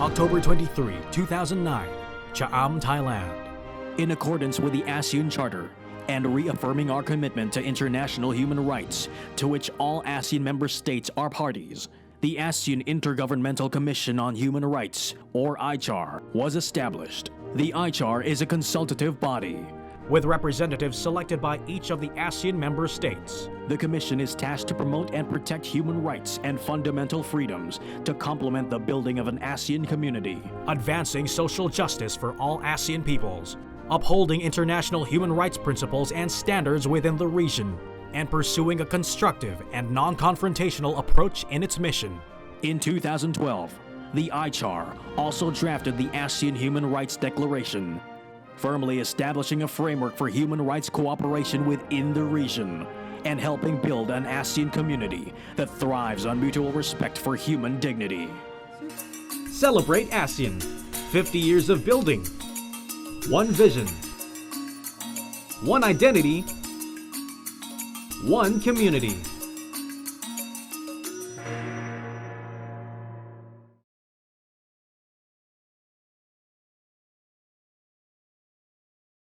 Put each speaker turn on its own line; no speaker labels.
October 23, 2009, Chaam, Thailand.
In accordance with the ASEAN Charter and reaffirming our commitment to international human rights, to which all ASEAN member states are parties, the ASEAN Intergovernmental Commission on Human Rights, or AICHR, was established. The AICHR is a consultative body
with representatives selected by each of the ASEAN member states.
The Commission is tasked to promote and protect human rights and fundamental freedoms to complement the building of an ASEAN community,
advancing social justice for all ASEAN peoples, upholding international human rights principles and standards within the region, and pursuing a constructive and non-confrontational approach in its mission.
In 2012, the AICHR also drafted the ASEAN Human Rights Declaration, firmly establishing a framework for human rights cooperation within the region and helping build an ASEAN community that thrives on mutual respect for human dignity.
Celebrate ASEAN, 50 years of building. One vision, one identity, one community.